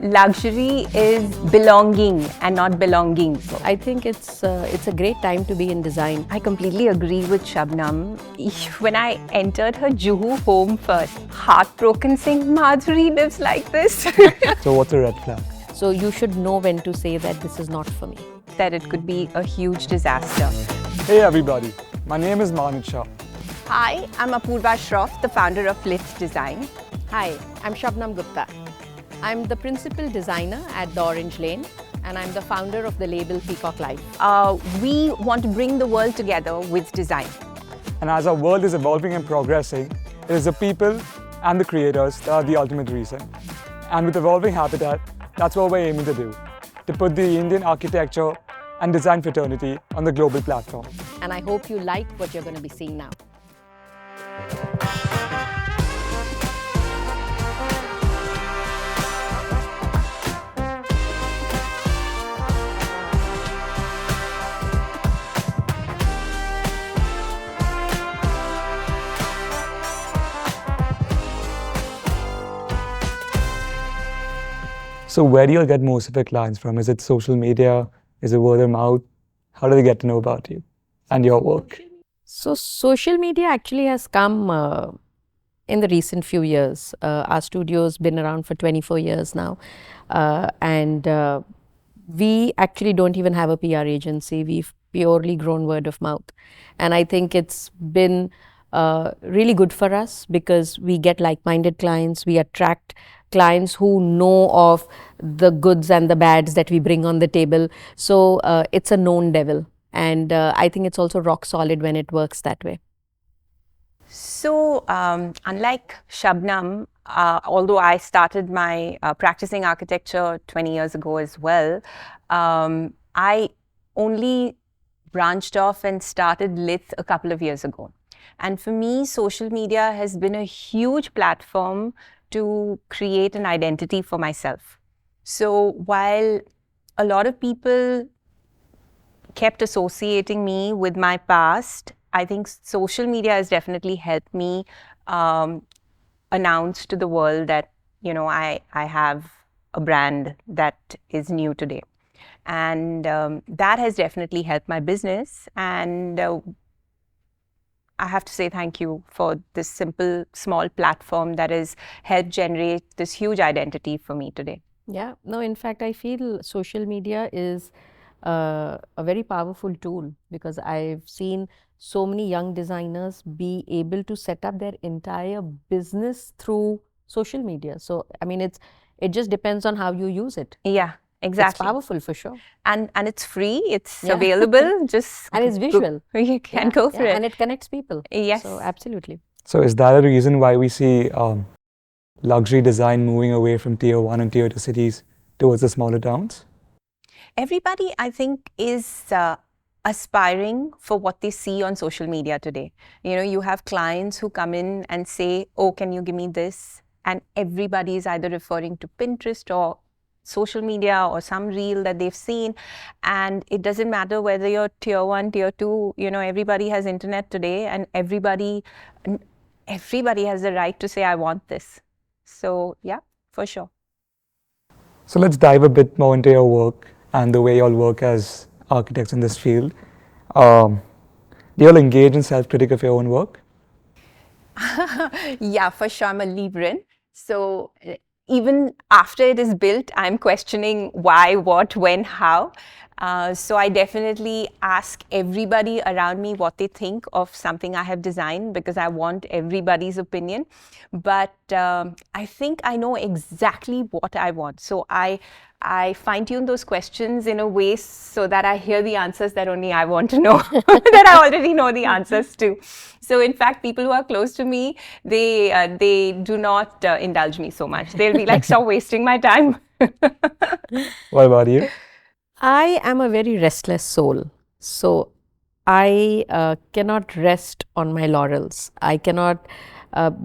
Luxury is belonging and not belonging. I think it's a great time to be in design. I completely agree with Shabnam. When I entered her Juhu home first, heartbroken saying, Madhuri lives like this. So what's a red flag? So you should know when to say that this is not for me. That it could be a huge disaster. Hey everybody, my name is Manit Shah. Hi, I'm Apoorva Shroff, the founder of Lift Design. Hi, I'm Shabnam Gupta. I'm the principal designer at The Orange Lane, and I'm the founder of the label Peacock Life. We want to bring the world together with design. And as our world is evolving and progressing, it is the people and the creators that are the ultimate reason. And with evolving habitat, that's what we're aiming to do, to put the Indian architecture and design fraternity on the global platform. And I hope you like what you're going to be seeing now. So where do you get most of your clients from? Is it social media? Is it word of mouth? How do they get to know about you and your work? So social media actually has come in the recent few years. Our studio's been around for 24 years now. And we actually don't even have a PR agency. We've purely grown word of mouth. And I think it's been really good for us because we get like-minded clients. We attract clients who know of the goods and the bads that we bring on the table. So it's a known devil. And I think it's also rock solid when it works that way. So unlike Shabnam, although I started my practicing architecture 20 years ago as well, I only branched off and started Lith a couple of years ago. And for me, social media has been a huge platform to create an identity for myself. So while a lot of people kept associating me with my past, I think social media has definitely helped me announce to the world that, you know, I have a brand that is new today. And that has definitely helped my business. And I have to say thank you for this simple, small platform that has helped generate this huge identity for me today. Yeah, no, in fact, I feel social media is a very powerful tool because I've seen so many young designers be able to set up their entire business through social media. So, I mean, it just depends on how you use it. Yeah. Exactly. It's powerful for sure. And it's free, it's available, just and it's visual. You can go for it. And it connects people. Yes. So absolutely. So is that a reason why we see luxury design moving away from tier 1 and tier 2 cities towards the smaller towns? Everybody, I think, is aspiring for what they see on social media today. You know, you have clients who come in and say, oh, can you give me this? And everybody is either referring to Pinterest or social media or some reel that they've seen, and it doesn't matter whether you're tier 1, tier 2, you know, everybody has internet today, and everybody has the right to say, I want this. So yeah, for sure. So let's dive a bit more into your work and the way you all work as architects in this field. Do you all engage in self-critic of your own work? Yeah, for sure. I'm a Libran. So even after it is built, I'm questioning why, what, when, how. So I definitely ask everybody around me what they think of something I have designed because I want everybody's opinion. But I think I know exactly what I want. So I fine-tune those questions in a way so that I hear the answers that only I want to know, that I already know the answers to. So in fact, people who are close to me, they do not indulge me so much. They'll be like, stop wasting my time. What about you? I am a very restless soul. So I cannot rest on my laurels. I cannot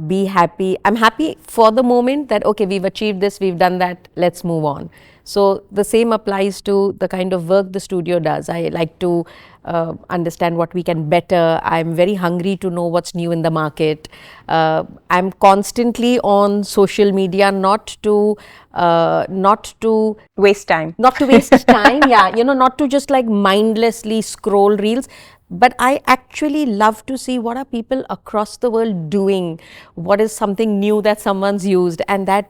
be happy. I'm happy for the moment that, okay, we've achieved this, we've done that, let's move on. So the same applies to the kind of work the studio does. I like to understand what we can better. I'm very hungry to know what's new in the market. I'm constantly on social media, not to Waste time. not to waste time, yeah, not to just like mindlessly scroll reels, but I actually love to see what are people across the world doing, what is something new that someone's used, and I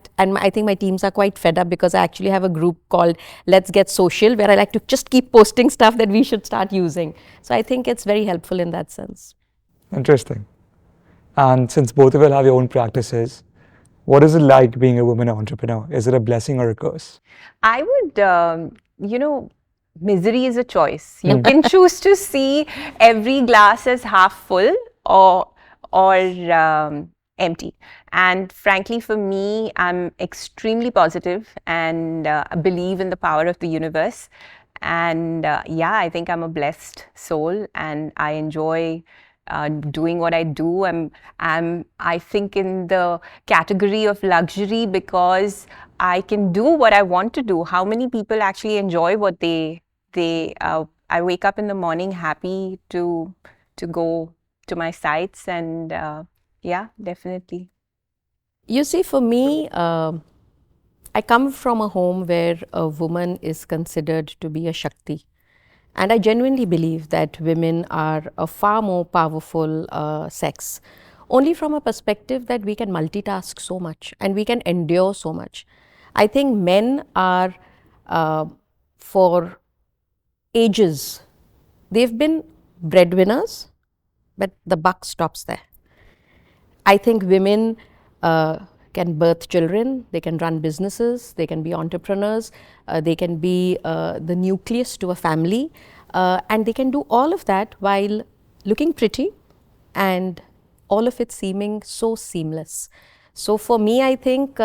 think my teams are quite fed up because I actually have a group called Let's Get Social, where I like to just keep posting stuff that we should start using. So I think it's very helpful in that sense. Interesting. And since both of you have your own practices, what is it like being a woman entrepreneur? Is it a blessing or a curse? I would, misery is a choice. You can choose to see every glass as half full or empty. And frankly, for me, I'm extremely positive and believe in the power of the universe. And yeah, I think I'm a blessed soul, and I enjoy doing what I do. I think in the category of luxury because I can do what I want to do. How many people actually enjoy what I wake up in the morning happy to go to my sites, and yeah, definitely. You see, for me, I come from a home where a woman is considered to be a Shakti. And I genuinely believe that women are a far more powerful sex, only from a perspective that we can multitask so much and we can endure so much. I think men are, for ages, they've been breadwinners, but the buck stops there. I think women can birth children, they can run businesses, they can be entrepreneurs, they can be the nucleus to a family, and they can do all of that while looking pretty and all of it seeming so seamless. So for me, I think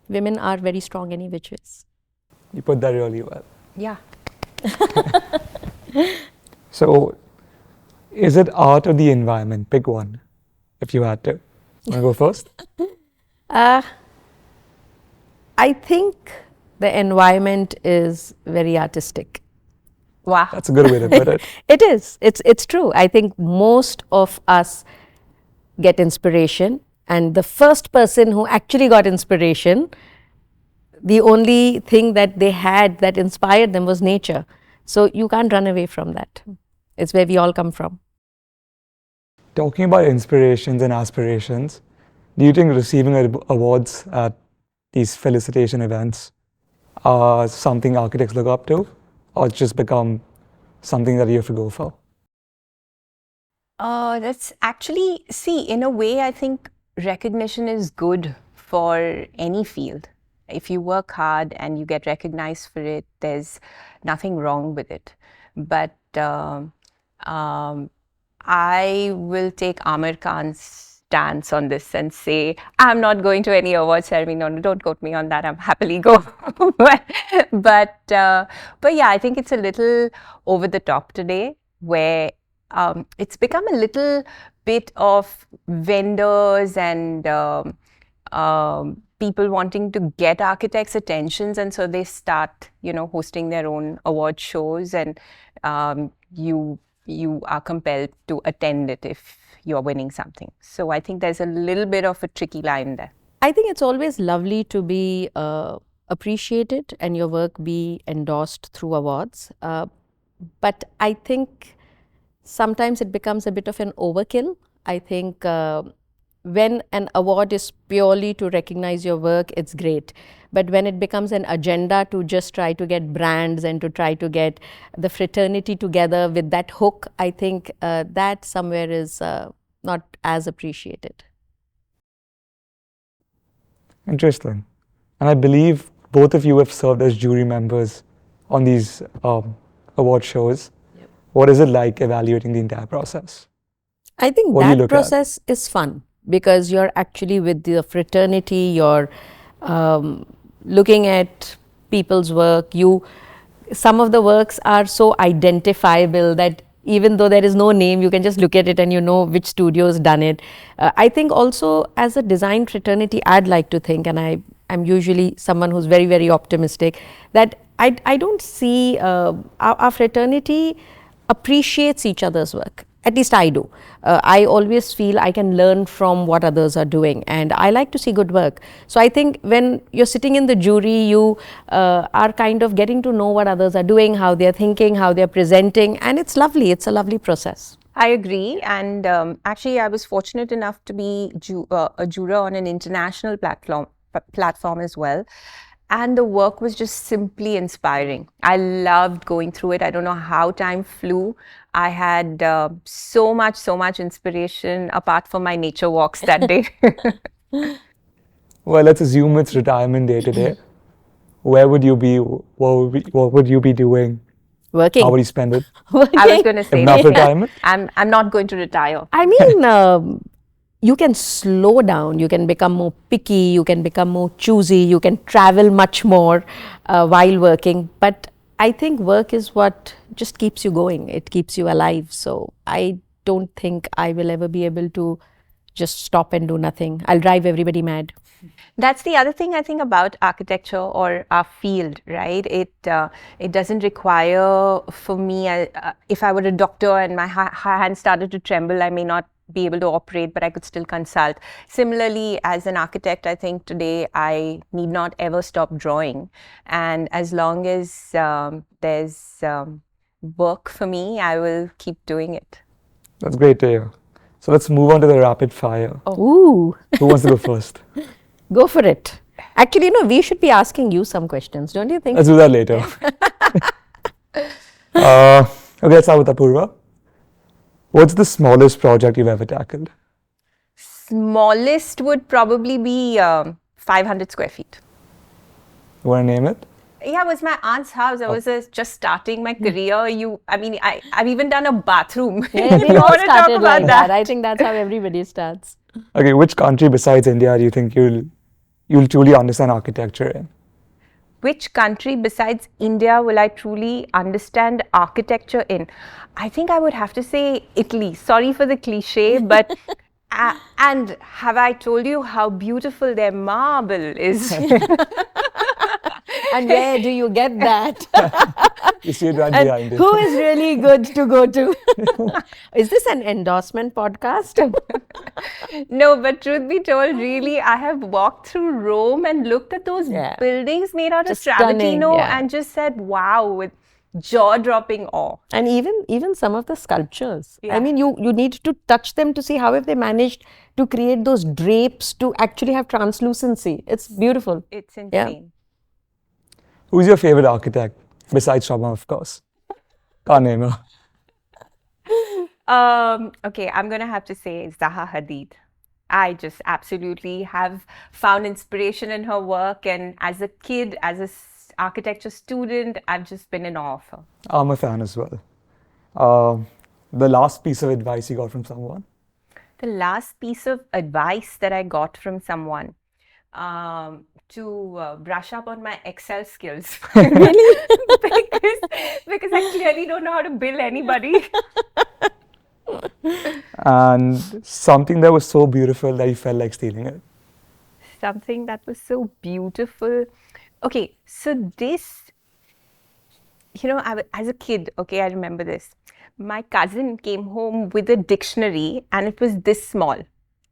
women are very strong any which ways. You put that really well. Yeah. So, is it art or the environment? Pick one, if you had to. Want to go first? I think the environment is very artistic. Wow. That's a good way to put it. It is. It's true. I think most of us get inspiration, and the first person who actually got inspiration, the only thing that they had that inspired them was nature. So you can't run away from that. It's where we all come from. Talking about inspirations and aspirations, do you think receiving awards at these felicitation events are something architects look up to, or it's just become something that you have to go for? That's actually, see, in a way, I think recognition is good for any field. If you work hard and you get recognized for it, there's nothing wrong with it. But I will take Amir Khan's stance on this and say, I'm not going to any award ceremony. No, don't quote me on that. I'm happily go. but yeah, I think it's a little over the top today, where it's become a little bit of vendors and people wanting to get architects' attentions, and so they start, hosting their own award shows, and you are compelled to attend it if you're winning something. So I think there's a little bit of a tricky line there. I think it's always lovely to be appreciated and your work be endorsed through awards. But I think sometimes it becomes a bit of an overkill. I think when an award is purely to recognize your work, it's great. But when it becomes an agenda to just try to get brands and to try to get the fraternity together with that hook, I think that somewhere is not as appreciated. Interesting. And I believe both of you have served as jury members on these award shows. Yep. What is it like evaluating the entire process? I think that process is fun because you're actually with the fraternity, you're looking at people's work. Some of the works are so identifiable that even though there is no name, you can just look at it and you know which studio has done it. I think also as a design fraternity, I'd like to think, and I'm usually someone who's very, very optimistic, that I don't see our fraternity appreciates each other's work. At least I do. I always feel I can learn from what others are doing, and I like to see good work. So I think when you're sitting in the jury, you are kind of getting to know what others are doing, how they're thinking, how they're presenting, and it's lovely. It's a lovely process. I agree, and actually I was fortunate enough to be a juror on an international platform as well. And the work was just simply inspiring. I loved going through it. I don't know how time flew. I had so much inspiration apart from my nature walks that day. Well, let's assume it's retirement day today. Where would you be? What would you be doing? Working. How would you spend it? I was going to say, If not retirement? I'm not going to retire. I mean, you can slow down, you can become more picky, you can become more choosy, you can travel much more while working. But I think work is what just keeps you going, it keeps you alive. So I don't think I will ever be able to just stop and do nothing. I'll drive everybody mad. That's the other thing I think about architecture or our field, right? It doesn't require, for me, if I were a doctor and my hand started to tremble, I may not be able to operate, but I could still consult. Similarly, as an architect, I think today I need not ever stop drawing. And as long as there's work for me, I will keep doing it. That's great to hear. So let's move on to the rapid fire. Ooh. Who wants to go first? Go for it. Actually, we should be asking you some questions, don't you think? Let's do that later. Okay, let's start with Apoorva. What's the smallest project you've ever tackled? Smallest would probably be 500 square feet. You want to name it? Yeah, it was my aunt's house. I was just starting my career. I've even done a bathroom. Yeah, we You all want to talk started about like that? that. I think that's how everybody starts. Okay, which country besides India do you think you'll truly understand architecture in? Which country besides India will I truly understand architecture in? I think I would have to say Italy. Sorry for the cliche, but and have I told you how beautiful their marble is? And where do you get that? You see it right And behind you. who is really good to go to? Is this an endorsement podcast? No, but truth be told, really, I have walked through Rome and looked at those buildings made out Just of stunning, Travertino yeah. and just said, wow, with jaw-dropping awe. And even some of the sculptures. Yeah. I mean, you need to touch them to see how have they managed to create those drapes to actually have translucency. It's beautiful. It's insane. Yeah. Who's your favorite architect besides Shabnam, of course? Can't name her. Okay, I'm going to have to say Zaha Hadid. I just absolutely have found inspiration in her work, and as a kid, as an architecture student, I've just been in awe of her. I'm a fan as well. The last piece of advice you got from someone? The last piece of advice that I got from someone, to brush up on my Excel skills. Really? because I clearly don't know how to bill anybody. And something that was so beautiful that you felt like stealing it? Something that was so beautiful. Okay, so this, as a kid, okay, I remember this. My cousin came home with a dictionary and it was this small,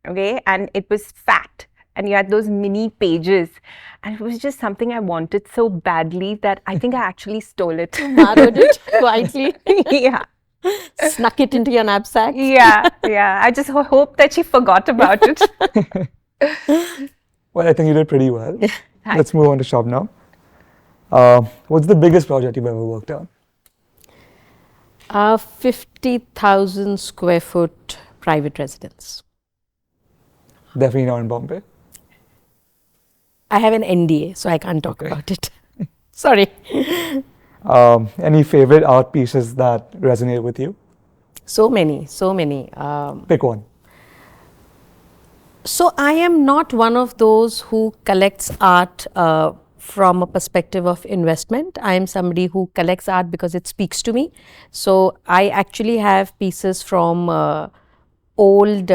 okay, and it was fat. And you had those mini pages, and it was just something I wanted so badly that I think I actually stole it. Borrowed it quietly. Yeah. Snuck it into your knapsack. Yeah. I just hope that she forgot about it. Well, I think you did pretty well. Thanks. Let's move on to Shabnam. What's the biggest project you've ever worked on? 50,000 square foot private residence. Definitely not in Bombay. I have an NDA, so I can't talk about it. Sorry. Any favorite art pieces that resonate with you? So many. Pick one. So I am not one of those who collects art from a perspective of investment. I am somebody who collects art because it speaks to me. So I actually have pieces from old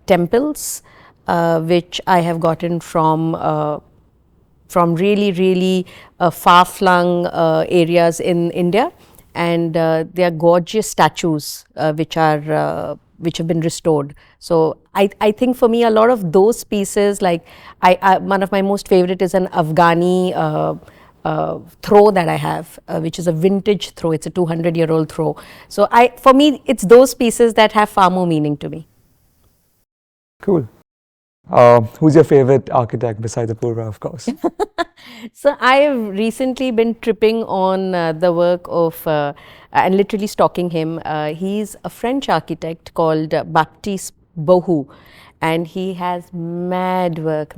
temples, which I have gotten from really, really far-flung areas in India, and they are gorgeous statues which have been restored. So I think for me, a lot of those pieces, like one of my most favorite is an Afghani throw that I have, which is a vintage throw. It's a 200-year-old throw. So for me, it's those pieces that have far more meaning to me. Cool. Who's your favorite architect besides Apoorva, of course? So I have recently been tripping on the work of and literally stalking him. He's a French architect called Baptiste Bohu, and he has mad work.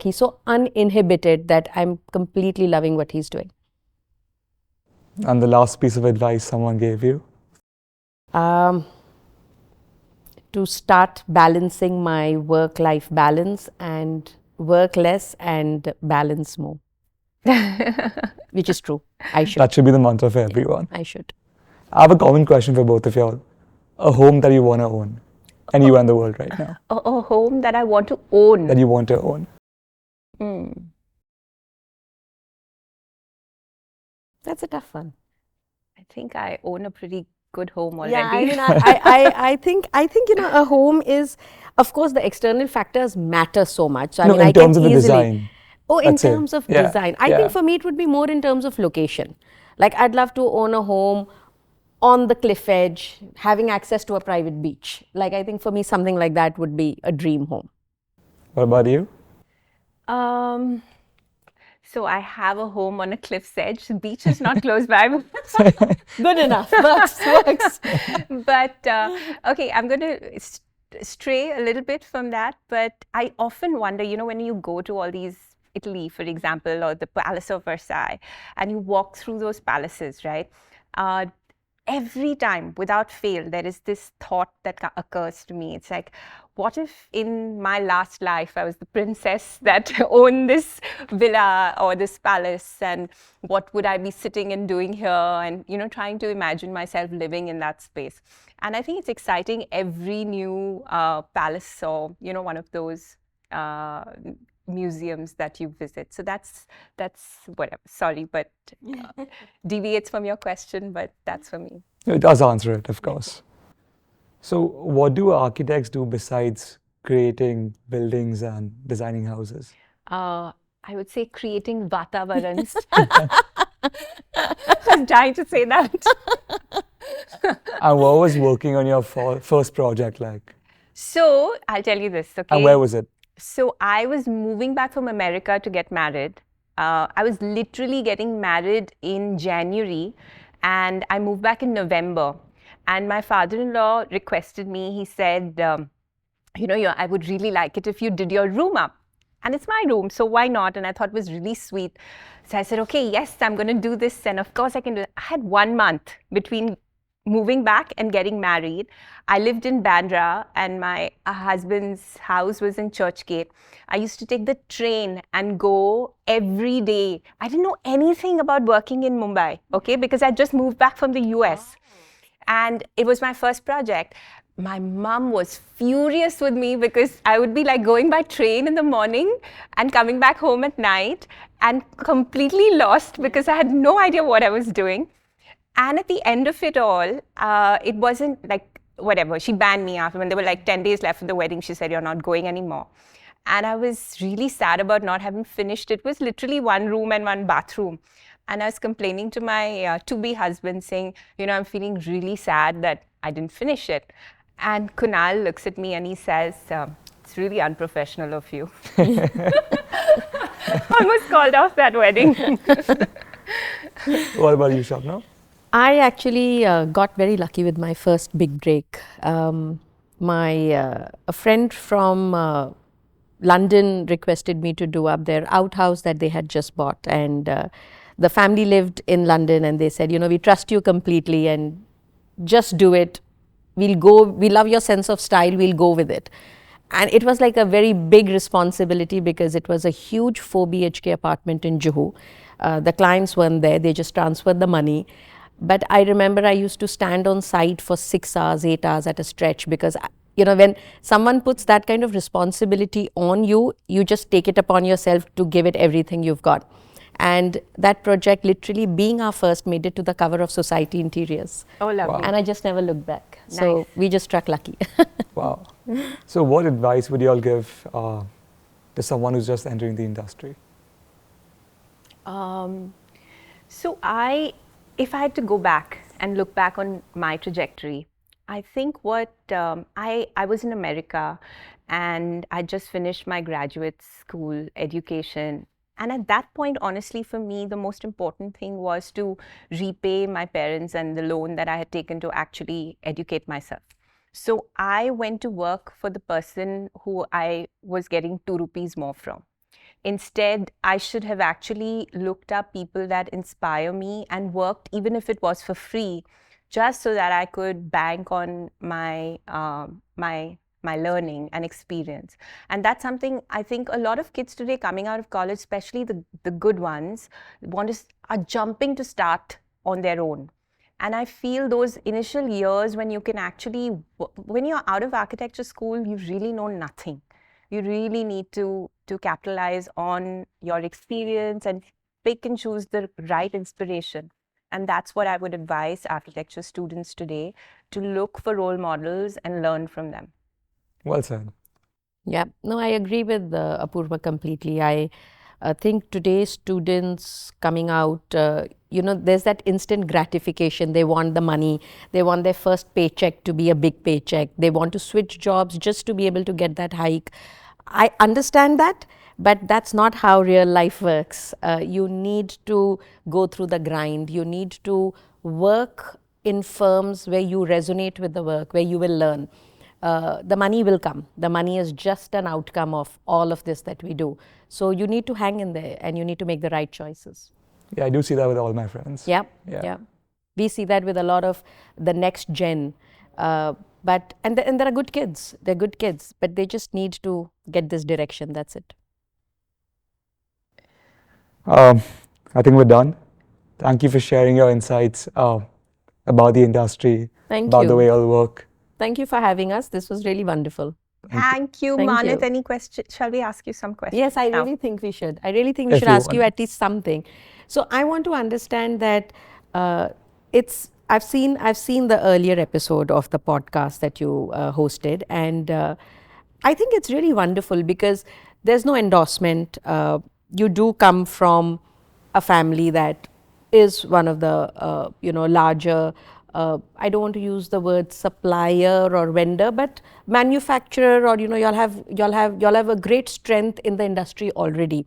He's so uninhibited that I'm completely loving what he's doing. And the last piece of advice someone gave you? To start balancing my work-life balance and work less and balance more. Which is true. I should. That should be the mantra for everyone. I should. I have a common question for both of y'all. A home that you want to own, anywhere in the world right now. A home that I want to own. That you want to own. That's a tough one. I think I own a pretty good home already. Yeah, I mean, I think a home is, of course, the external factors matter so much. So, In terms of the design. Oh, in terms of design. I think for me it would be more in terms of location. Like, I'd love to own a home on the cliff edge, having access to a private beach. Like, I think for me something like that would be a dream home. What about you? So I have a home on a cliff's edge. The beach is not close by. Good enough. Works. But okay, I'm going to stray a little bit from that. But I often wonder, when you go to all these Italy, for example, or the Palace of Versailles, and you walk through those palaces, right? Every time, without fail, there is this thought that occurs to me. It's like, what if in my last life I was the princess that owned this villa or this palace, and what would I be sitting and doing here, and trying to imagine myself living in that space. And I think it's exciting every new palace or one of those museums that you visit. So that's whatever. Sorry, but deviates from your question, but that's for me. It does answer it, of course. So what do architects do besides creating buildings and designing houses? I would say creating vatavarans. I'm trying to say that. And what was working on your first project like? So I'll tell you this, okay? And where was it? So I was moving back from America to get married. I was literally getting married in January, and I moved back in November. And my father-in-law requested me. He said, I would really like it if you did your room up. And it's my room, so why not? And I thought it was really sweet. So I said, okay, yes, I'm going to do this. And of course I can do it. I had 1 month between moving back and getting married. I lived in Bandra, and my husband's house was in Churchgate. I used to take the train and go every day. I didn't know anything about working in Mumbai, okay, because I just moved back from the US. And it was my first project. My mom was furious with me because I would be like going by train in the morning and coming back home at night and completely lost because I had no idea what I was doing. And at the end of it all, it wasn't like whatever. She banned me after when there were like 10 days left of the wedding. She said, you're not going anymore. And I was really sad about not having finished. It was literally 1 room and 1 bathroom. And I was complaining to my to-be husband saying, I'm feeling really sad that I didn't finish it. And Kunal looks at me and he says, it's really unprofessional of you. Almost called off that wedding. What about you, Shabnam? I actually got very lucky with my first big break. A friend from London requested me to do up their outhouse that they had just bought, and the family lived in London, and they said, we trust you completely and just do it. We love your sense of style, we'll go with it. And it was like a very big responsibility because it was a huge 4 BHK apartment in Juhu. The clients weren't there, they just transferred the money. But I remember I used to stand on site for 6 hours, 8 hours at a stretch because, when someone puts that kind of responsibility on you, you just take it upon yourself to give it everything you've got. And that project, literally being our first, made it to the cover of Society Interiors. Oh, lovely. Wow. And I just never looked back. So we just struck lucky. Wow. So what advice would you all give to someone who's just entering the industry? So if I had to go back and look back on my trajectory, I think what I was in America and I just finished my graduate school education. And at that point, honestly, for me, the most important thing was to repay my parents and the loan that I had taken to actually educate myself. So I went to work for the person who I was getting 2 rupees more from. Instead, I should have actually looked up people that inspire me and worked, even if it was for free, just so that I could bank on my my learning and experience. And that's something I think a lot of kids today coming out of college, especially the good ones, are jumping to start on their own. And I feel those initial years when you can actually, when you're out of architecture school, you really know nothing. You really need to capitalize on your experience and pick and choose the right inspiration. And that's what I would advise architecture students today, to look for role models and learn from them. Well said. Yeah, no, I agree with Apoorva completely. I think today's students coming out, there's that instant gratification. They want the money. They want their first paycheck to be a big paycheck. They want to switch jobs just to be able to get that hike. I understand that, but that's not how real life works. You need to go through the grind. You need to work in firms where you resonate with the work, where you will learn. The money will come. The money is just an outcome of all of this that we do. So you need to hang in there and you need to make the right choices. Yeah, I do see that with all my friends. Yeah. We see that with a lot of the next gen. But there are good kids. They're good kids, but they just need to get this direction. That's it. I think we're done. Thank you for sharing your insights about the industry, about the way you all work. Thank you for having us. This was really wonderful. Thank you, Thank Manit. you. Any questions? Shall we ask you some questions? Yes, I really think we should. I really think we should ask you at least something. So I want to understand that I've seen the earlier episode of the podcast that you hosted, and I think it's really wonderful because there's no endorsement. You do come from a family that is one of the larger. I don't want to use the word supplier or vendor, but manufacturer, or y'all have a great strength in the industry already.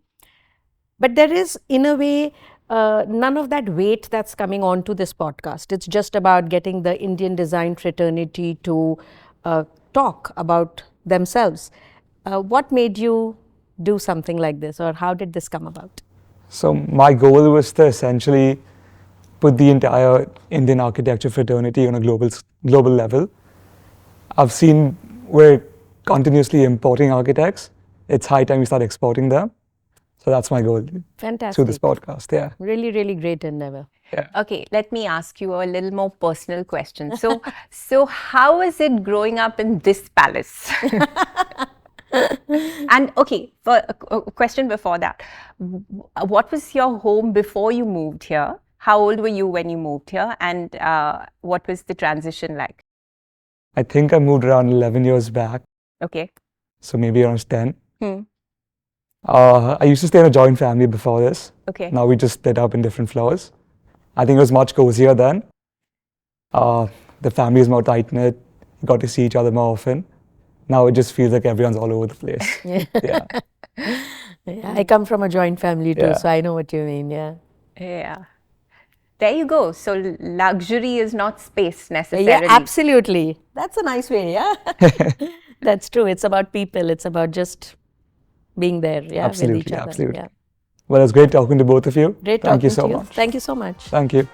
But there is, in a way, none of that weight that's coming onto this podcast. It's just about getting the Indian design fraternity to talk about themselves. What made you do something like this, or how did this come about? So my goal was to essentially put the entire Indian architecture fraternity on a global level. I've seen we're continuously importing architects. It's high time we start exporting them. So that's my goal. Fantastic. Through this podcast, yeah. Really, really great endeavor. Yeah. Okay, let me ask you a little more personal question. So how is it growing up in this palace? And okay, for a question before that, what was your home before you moved here? How old were you when you moved here, and what was the transition like? I think I moved around 11 years back. Okay. So maybe around 10. I used to stay in a joint family before this. Okay. Now we just split up in different floors. I think it was much cozier then. The family is more tight-knit. You got to see each other more often. Now it just feels like everyone's all over the place. Yeah. I come from a joint family too, Yeah. so I know what you mean. Yeah. Yeah. There you go. So luxury is not space necessarily. Yeah, absolutely. That's a nice way. Yeah. That's true. It's about people. It's about just being there. Yeah, Absolutely, with each other. absolutely. Yeah. Well, it's great talking to both of you. Great Thank talking you so to you. much. Thank you so much. Thank you.